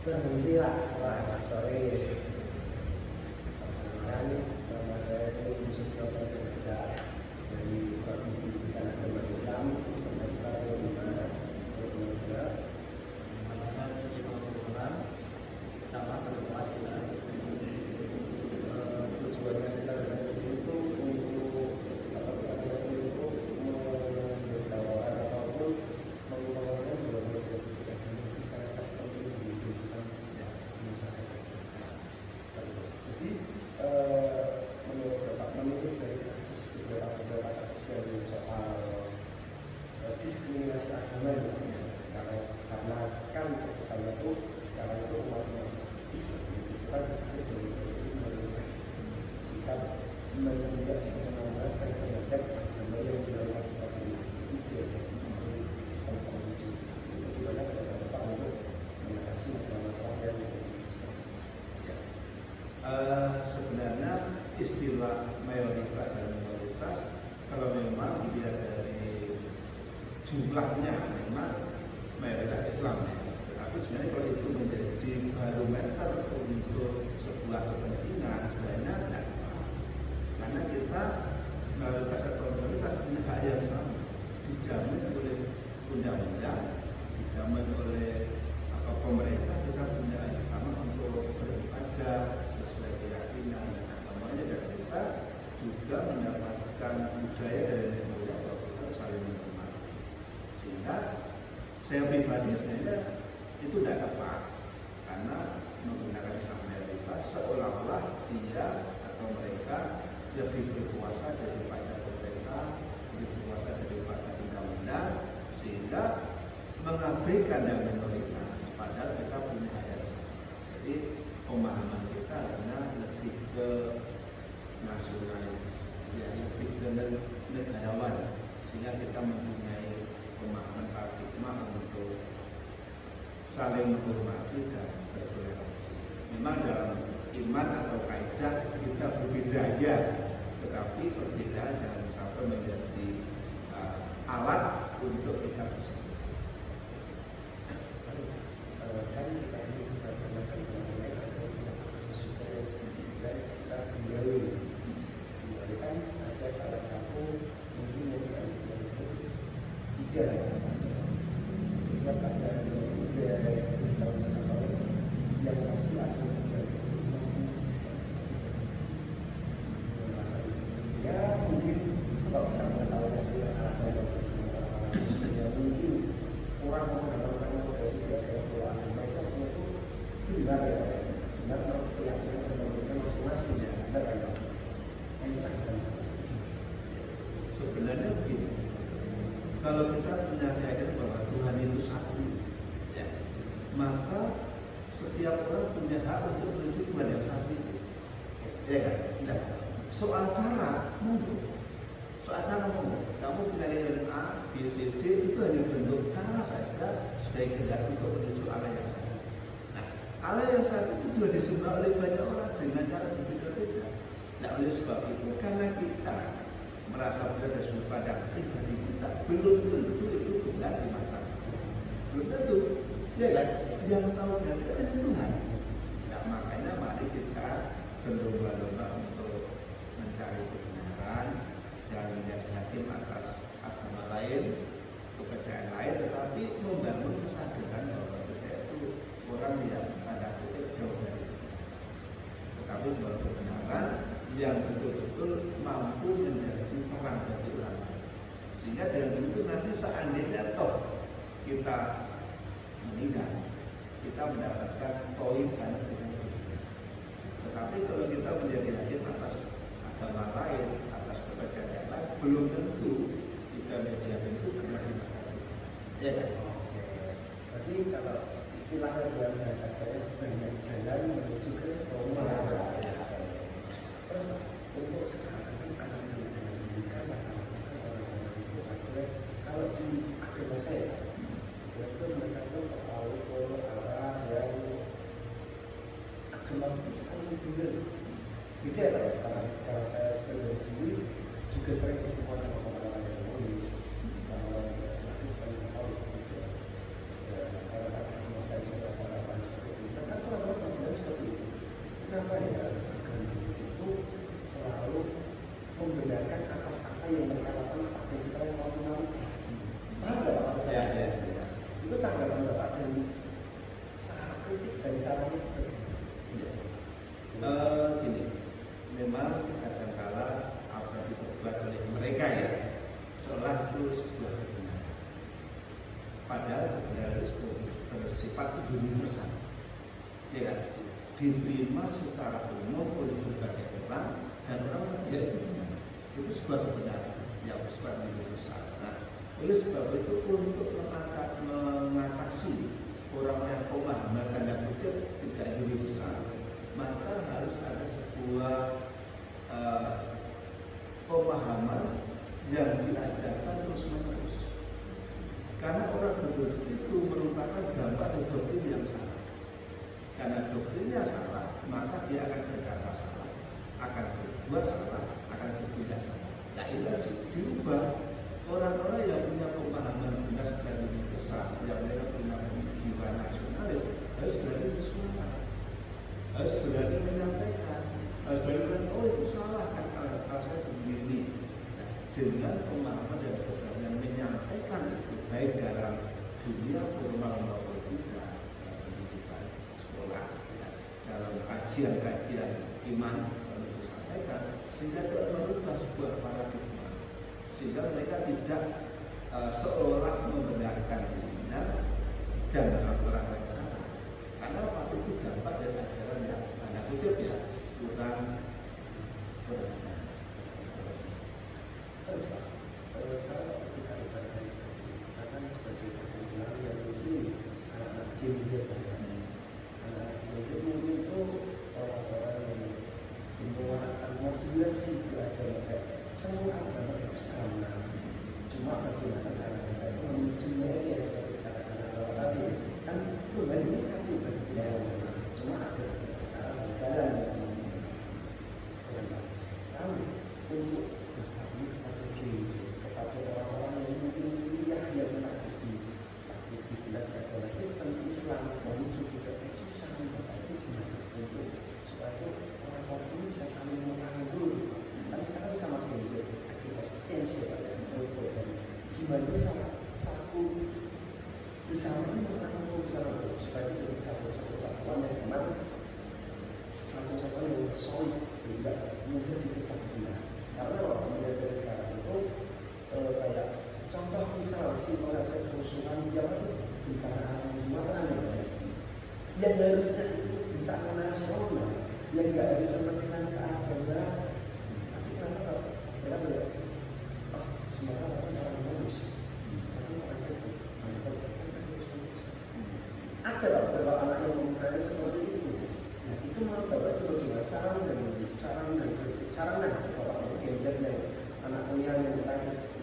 Permisi Pak, selamat sore. Perkenalkan, nama saya Yusuf Dr. Desa dari Fakultas Pendidikan Agama Islam semester 5 Indonesia. Nama saya Cipta Sultan, cabang ketua Silat. Tujuannya kita datang ke sini itu untuk memberitahukan ataupun menginformasikan bahwa kita ini sangat penting di kehidupan masyarakat. Jadi menurut Bapak menurut dari beberapa kasus dari soal diskriminasi agama ini, karena kan kesannya itu sekarang itu umat Islam itu kan bisa menunjuk semangat terhadap agama yang dilakukan seperti itu Islam menuju bagaimana kepada Bapak untuk mengatasi masalah-masalah yang Sebenarnya istilah mayoritas dan minoritas kalau memang dilihat dari jumlahnya memang mayoritas Islam, tetapi sebenarnya kalau itu menjadi barometer untuk sebuah kepentingan sebenarnya tidak, karena kita mayoritas atau minoritas punya hak yang sama, dijamin oleh undang-undang, dijamin oleh pemerintah, kita punya hak yang sama untuk beribadah sesuai keyakinan dan agamanya, dan kita juga mendapatkan budaya dari negara bahwa kita saling menghormati. Sehingga saya pribadi sebenarnya itu tidak tepat, karena menggunakan istilah mayoritas seolah-olah dia atau mereka lebih berkuasa daripada pemerintah, lebih berkuasa daripada undang-undang, sehingga mengabaikan yang minoritas, padahal kita punya hak yang sama. Jadi pemahaman kita karena lebih ke nasionalis, ya, lebih ke negarawan, sehingga kita mempunyai pemahaman paradigma untuk saling menghormati dan bertoleransi. Memang dalam iman atau kaidah kita berbeda ya, tetapi perbedaan jangan sampai menjadi alat untuk kita bersama. kan kita ini berkenalkan mengenai sesuatu yang istilah kita kembali kan ada salah satu mungkin yang kita tiga sehingga ada tiga Islam yang pasti ada ya mungkin kalau saya mengetahui saya alasan ya mungkin orang mengatakan mereka semua itu benar ya, benar kalau keyakinan mereka masing-masing ya, benar kan? Sebenarnya begini, kalau kita punya keyakinan bahwa Tuhan itu satu, ya, maka setiap orang punya hak untuk menuju Tuhan yang satu itu. Ya kan? Nah, soal cara monggo. Kamu punya keyakinan A, B, C, D itu hanya bentuk cara saja sebagai kendak untuk menuju Allah yang satu. Nah, Allah yang satu itu juga disembah oleh banyak orang dengan cara berbeda-beda. Nah, oleh sebab itu karena kita merasa berada di sudut pandang pribadi kita, belum tentu itu benar di mata. Belum tentu, ya kan? Yang tahu dan tidak Tuhan. Nah, makanya mari kita berlomba-lomba untuk mencari kebenaran, jangan menjadi hakim atas agama lain, kepercayaan lain, tetapi membangun kesadaran bahwa kita itu orang yang pada kutip jauh dari kita. Tetapi bahwa kebenaran yang betul-betul mampu menjadi terang bagi orang lain. Sehingga dengan itu nanti seandainya toh kita meninggal, kita mendapatkan poin karena kita beriman. Tetapi kalau kita menjadi hakim atas agama lain, atas kepercayaan yang lain, belum tentu kita menjadi hakim itu karena kita. Ya kan? Jadi kalau istilahnya dalam bahasa saya banyak jalan menuju ke Roma. Terus untuk sekarang itu anak-anak yang pendidikan atau orang-orang itu adalah kalau di agama saya itu mereka itu tahu arah yang agama itu sekali benar. Beda lah ya, karena saya sebagai sendiri juga sering bertemu sama orang-orang yang nulis, orang-orang yang Kristen tahu gitu. Karena Kristen saya juga orang-orang seperti itu padahal kebenaran itu bersifat universal, ya kan? Diterima secara umum oleh berbagai orang dan orang ya itu benar. Itu sebuah kebenaran yang bersifat universal. Nah, oleh sebab itu untuk mengatasi orang yang pemahaman tanda kutip tidak universal, maka harus ada sebuah pemahaman yang diajarkan terus menerus. Karena orang berdoktrin itu merupakan dampak dari doktrin yang salah. Karena doktrinnya salah, maka dia akan berkata salah, akan berbuat salah, akan bertindak salah. Nah ini harus diubah. Orang-orang yang punya pemahaman benar secara universal, yang mereka punya jiwa nasionalis, harus berani bersuara, harus berani menyampaikan, harus berani bilang, oh itu salah kan kalau saya begini. Nah, dengan pemahaman dan program yang menyampaikan itu baik dalam dunia formal maupun tidak, dalam pendidikan sekolah, ya, dalam kajian-kajian iman perlu disampaikan, sehingga itu merubah sebuah paradigma, sehingga mereka tidak seolah membenarkan dirinya dan orang lain salah. Karena waktu itu dampak dari ajaran yang tanda kutip ya kurang benar. Kalau kita ibaratkan akan sebagai perkumpulan yang mungkin anak-anak Gen Z, anak Gen Z mungkin itu orang-orang yang mewarnakan modulasi beragama, semua agama itu sama, cuma bagaimana cara kita itu menujunya ya seperti kata-kata bahwa tadi kan Tuhan ini satu ya, cuma ada cara berjalan yang kami untuk berbagi kepada Gen Z, kepada orang-orang yang mungkin kuliah yang mengikuti agama Kristen, Islam, menuju juga itu saling berbagi gimana untuk supaya orang-orang ini bisa saling menanggung. Tapi sekarang sama Gen Z, akhirnya change ya Pak, gimana bisa satu bersama ini menanggung bersama supaya itu jadi satu-satuan yang memang satu-satuan yang solid, tidak mudah dipecah belah. Karena kalau melihat dari sekarang itu kayak contoh misal si mengajak kerusuhan yang bencana Sumatera yang harusnya itu bencana nasional, yang nggak harus kepentingan keagamaan, tapi kenapa mereka bilang Sumatera itu orang bagus, tapi orang Kristen, ada beberapa anak yang mengatakan seperti itu. Nah itu menurut Bapak itu bagaimana saran dan Bapak untuk Gen Z yang anak kuliah yang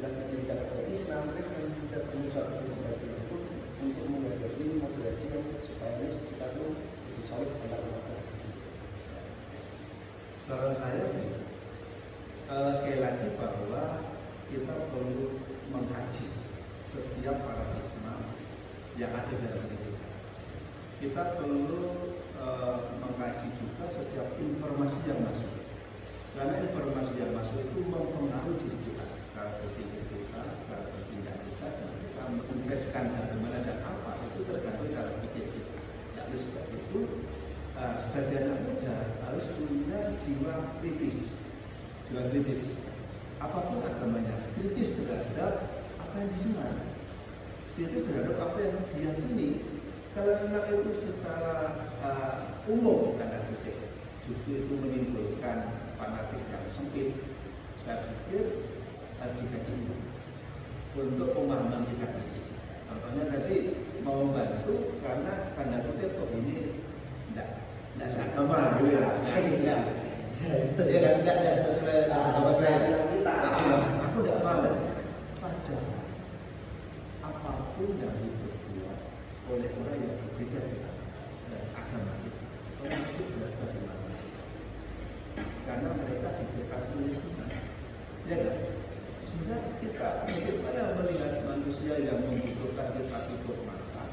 pendidikan agama Islam, Kristen tidak mengucapkan seperti itu untuk menghadapi modulasi yang supaya kita itu jadi solid dalam masalah. Saran saya sekali lagi bahwa kita perlu mengkaji setiap paradigma yang ada dalam kehidupan. Kita perlu mengkaji juga setiap informasi yang masuk, karena informasi yang masuk itu mempengaruhi diri kita, cara berpikir kita, cara bertindak kita, dan kita menginvestkan bagaimana dan apa itu tergantung cara pikir kita. Jadi sebab itu sebagai anak muda harus punya jiwa kritis, apapun agamanya, kritis terhadap apa yang dijual, kritis terhadap apa yang diyakini. Kalau memang itu secara umum tanda kutip justru itu menimbulkan fanatik yang sempit, saya pikir harus dikaji untuk pemahaman kita ini. Contohnya tadi mau bantu karena tanda kutip kok ini tidak seagama gitu ya. Itu ya tidak sesuai agama saya kita. Aku tidak mau. Padahal apapun yang diperbuat oleh orang yang berbeda dengan agama kita, orang itu berada di mana? Karena mereka diciptakan oleh Tuhan, ya kan? Sehingga kita bagaimana melihat manusia yang membutuhkan kita tutup mata,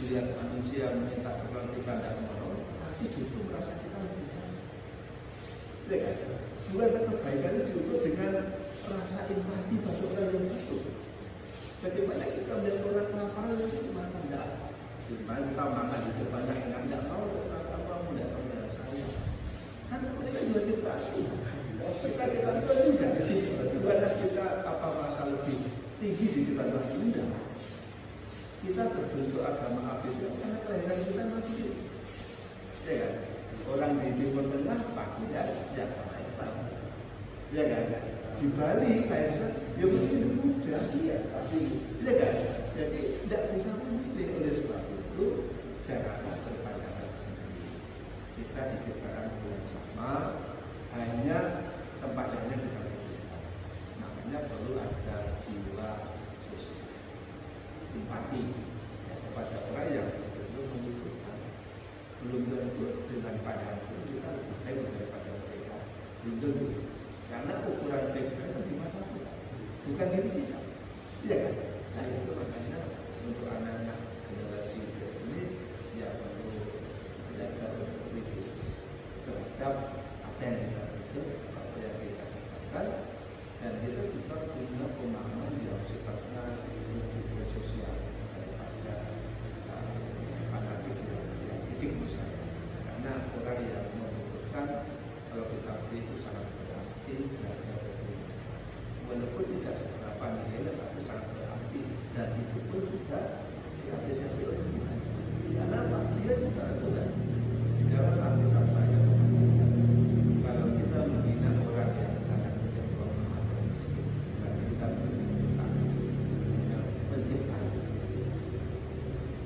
melihat manusia yang meminta pertolongan kita tidak mau, tapi justru merasa kita lebih baik. Ya kan? Bukan kebaikan itu juga dengan rasa empati bagi orang yang butuh. Bagaimana kita melihat orang kelaparan itu makan tidak? Gimana kita makan di depannya yang tidak mau terserah kamu tidak sama dengan saya. Kan mereka juga ciptaan. Kita juga bukan kita apa merasa lebih tinggi di depan Tuhan. Kita bentuk agama ABC karena kelahiran kita masih, ya kan? Orang di Timur Tengah pasti ya agama Islam, ya kan? Di Bali kayaknya dia mesti Hindu Buddha, iya pasti, ya kan? Jadi tidak bisa memilih. Oleh sebab itu saya rasa berpandangan sendiri. Kita diciptakan yang sama, hanya tempat lainnya kita berbeda. Makanya perlu ada jiwa sosial, empati ya, kepada orang yang belum membutuhkan, belum tentu dengan pandangan itu kita lebih baik daripada mereka, belum tentu. Karena ukuran mereka itu di mata kita, bukan diri kita, iya kan? Nah itu makanya untuk anak-anak generasi Z ini ya perlu belajar untuk kritis terhadap apa yang kita butuh, apa yang kita rasakan, dan kita juga punya pemahaman yang sifatnya lebih sosial daripada fanatik yang kecil misalnya. Karena orang yang membutuhkan kalau kita beri itu sangat berarti walaupun tidak seberapa nilainya tapi sangat berarti, dan itu pun juga diapresiasi oleh Tuhan. Karena apa? Dia juga adalah di dalam Alkitab saya kalau kita menghina orang yang akan menjadi orang atau miskin, berarti kita menciptakan penciptaan.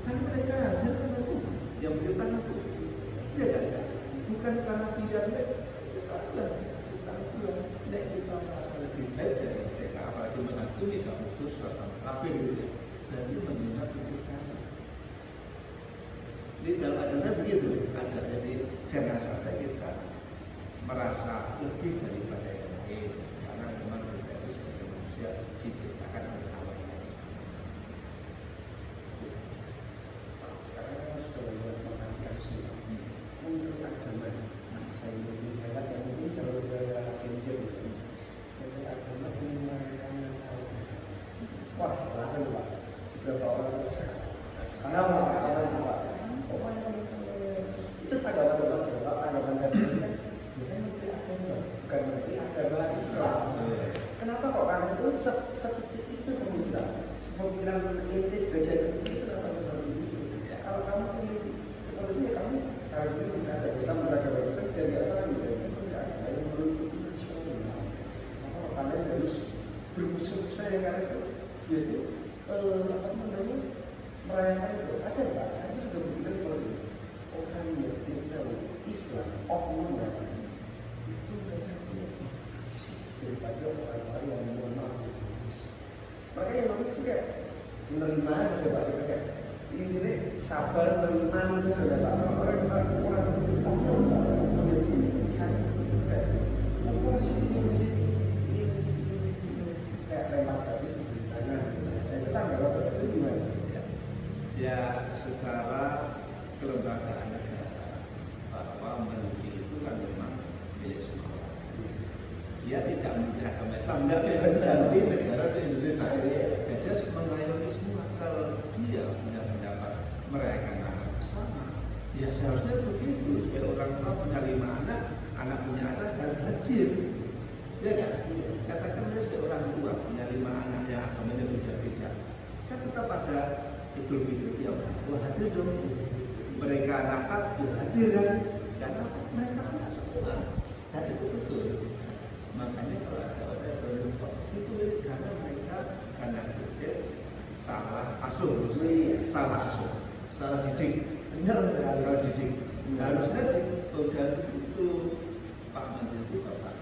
Kan mereka ada karena Tuhan yang menciptakan Tuhan, ya kan? Bukan karena pilihannya, ciptaan Tuhan. Nek kita merasa lebih baik dari mereka, apalagi mengakui kamu itu suatu kafir gitu, dan dia menghina penciptaan. Di dalam ajaran begitu ada. Jadi jangan sampai kita merasa lebih daripada yang lain, karena memang kita itu sebagai manusia diciptakan oleh Allah yang sama. Sekarang kita sudah mulai mengkaji kasus ini. Menurut agama, masih saya lebih hebat yang mungkin jauh dari Kenjir. Menurut agama ini mereka yang tahu bersama. Wah, langsung lupa. Beberapa orang tersekat. Karena orang lupa. Itu tanggapan saya kan bukan mengerti agama, bukan mengerti agama Islam. Kenapa kok karena itu sekecil itu pemikiran ini sebagai itu kenapa seperti itu? Ya, kalau kamu memiliki seperti itu, ya kamu harus ada bisa beragama Islam dan dikatakan itu tidak ada yang menuntut nasional. Maka kalian harus bermusuh saya karena itu, yaitu apa namanya merayakan itu. Ada nggak? Saya juga berpikir seperti itu. Orang yang tidak Islam, oknum itu mereka punya daripada orang-orang yang mohon maaf. Maka yang bagus juga menerima saja Pak. Ini sabar menerima itu saja Pak. Orang oknum menjadi misalnya orang sini kayak lempar tadi sebetulnya. Itu tanggal itu gimana? Ya secara kelembagaan negara bahwa menteri itu kan memang milik semua orang. Dia tidak memiliki agama Islam, tidak benar di negara Indonesia. Jadi dia mengayomi semua. Kalau dia punya pendapat merayakan anak bersama, ya seharusnya begitu. Supaya orang tua punya 5 anak, anak punya anak harus hadir. Ya kan? Katakan dia sebagai orang tua punya 5 anak yang agamanya beda-beda, kan tetap ada Idul Fitri, ya orang tua hadir dong. Mereka nakal, ya hadir kan? Karena mereka punya semua, dan itu betul. Makanya kalau ada orang berlupa itu karena mereka karena kita salah asuh, salah didik, salah didik. Harusnya ujian itu Pak Menteri itu Bapak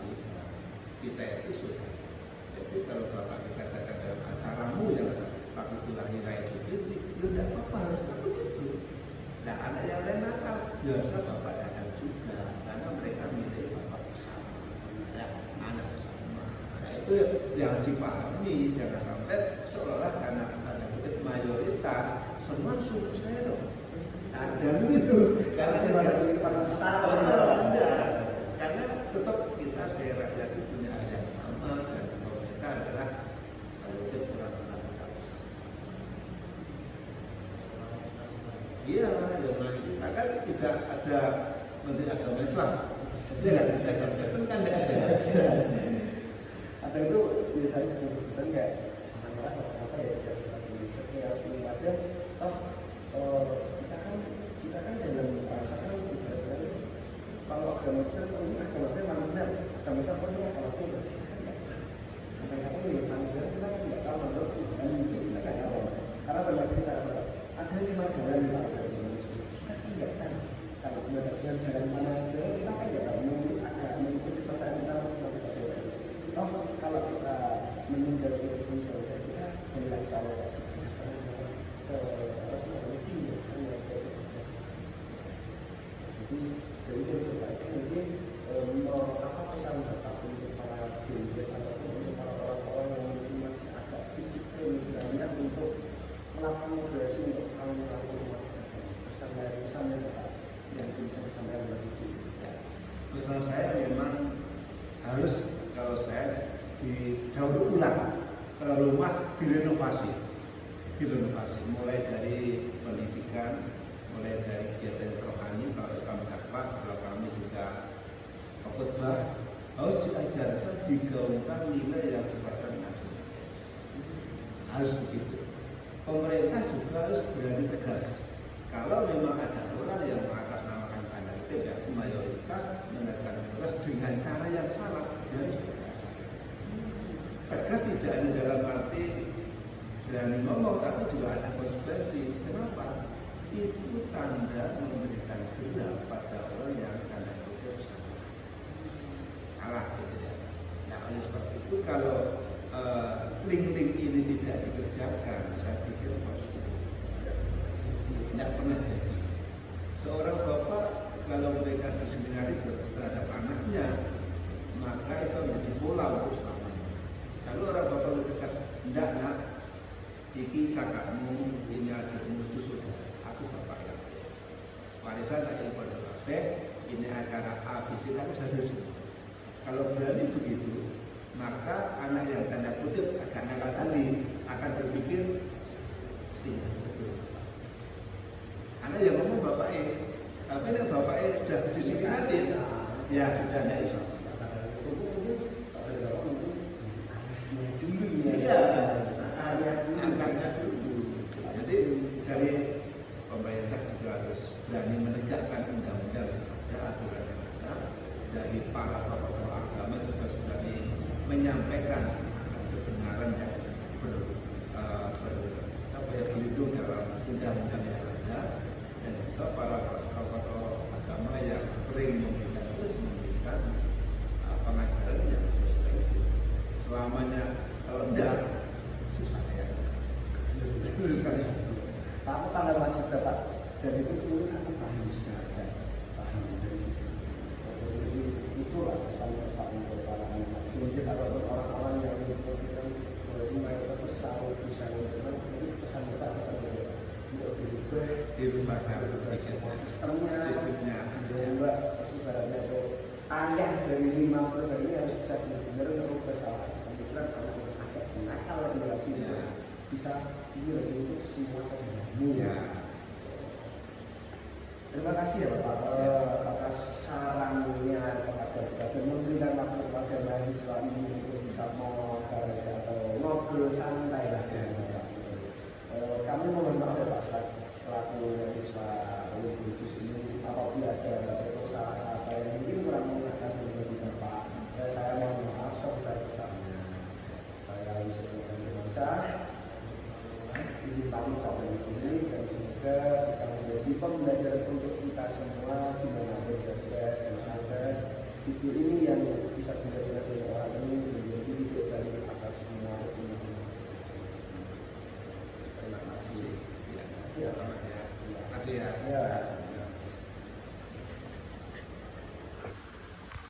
kita itu sudah. Jadi kalau Bapak dikatakan dalam acaramu yang Pak itu lahir itu tidak apa-apa, harus begitu. Nah anak yang lain nakal, ya harusnya Bapak nakal juga, karena mereka milik Bapak bersama, ya, anak bersama. Nah itu yang dipahami, jangan sampai seolah karena mayoritas semua suruh saya dong. Nah jangan begitu, karena karena tetap kita sebagai rakyat itu punya hal yang sama, dan kalau kita adalah mayoritas orang-orang kita bersama. Iya, kita kan tidak ada Menteri Agama Islam. Iya kan, Menteri Agama Islam kan tidak ada. Atau itu biasanya sebutkan kayak orang-orang apa ya, seperti sekilas ada, toh kita kan dalam merasakan ibadah kalau agama Islam ini agamanya mana benar, agama Islam ini agama itu kan nggak sampai kapan ini mana benar kita kan nggak tahu menurut Tuhan itu kita nggak tahu karena berbagai cara ada 5 jalan di agama kita kan nggak tahu kalau dengan jalan mana itu kita kan nggak tahu mengikuti percayaan kita seperti kita toh kalau kita meninggal itu pun kita tidak tahu jadi dari baiknya mungkin apa pesan Bapak untuk para gereja ataupun untuk para orang-orang yang mungkin masih agak kecil misalnya untuk melakukan moderasi untuk melakukan pesan yang Bapak yang bisa disampaikan bagi kita. Pesan saya memang harus kalau saya didaur ulang rumah direnovasi mulai dari pendidikan, mulai dari kegiatan rohani. Kalau Islam dakwah, kalau kami juga khotbah, harus diajarkan, digaungkan nilai yang sifatnya nasionalis. Harus begitu. Pemerintah juga harus berani tegas. Kalau memang ada orang yang mengatasnamakan tanda kutip ya mayoritas menekan tegas dengan cara yang salah, harus tegas. Tegas tidak hanya dalam arti berani ngomong, tapi juga ada konsekuensi. Kenapa? Itu tanda memberikan jelas pada orang yang tanda kutip salah gitu ya. Nah oleh sebab itu kalau link-link ini tidak dikerjakan, saya pikir tidak pernah jadi. Seorang bapak kalau mereka berseminari terhadap anaknya, maka itu menjadi pola untuk selamanya. Kalau orang bapak bertegas, tidak nak, ini kakakmu, ini adikmu, itu sudah. Aku bapak yang warisan tak pada bapak, ini acara ABC harus harus. Kalau berani begitu, maka anak yang tanda kutip agak nakal tadi akan berpikir tidak betul. Anak yang ngomong bapaknya, tapi nek bapaknya sudah disikiratin, ya sudah tidak bisa. Iya, angkatnya dulu. Jadi dari pemerintah juga harus berani menegakkan undang-undang dan aturan yang ada. Dari para tokoh agama juga berani menyampaikan kebenaran dan berlindung dalam undang-undang yang ada. Dan juga para tokoh agama yang sering memberikan pengajaran yang sesuai itu. Selamanya kalau tidak susah ya. Aku tanda masih Bapak dan itu dulu aku paham sudah paham dari itu pesan Bapak untuk para anak gereja ataupun orang-orang yang mengikuti mayoritas bersama bisa itu pesan Bapak seperti untuk dirubah sistemnya dirubah persebarannya itu ayah dari 5 dari ini harus bisa benar-benar merubah salah pemikiran kalau agak nakal yang berarti bisa ini lagi untuk semua saudaramu ya. Terima kasih ya Bapak atas sarannya kepada kita memberikan waktu kepada mahasiswa ini untuk bisa mengobrol atau ngobrol santai lah dengan Bapak. Kami mohon maaf ya Pak selaku mahasiswa Universitas ini apabila ada proposal apa yang mungkin kurang mengenakan bagi Bapak, saya mohon maaf sebesar-besarnya. Saya ucapkan terima kasih. Izin pamit dari sini dan semoga bisa menjadi pembelajaran untuk kita semua di mana berada dan semoga video ini yang bisa benar-benar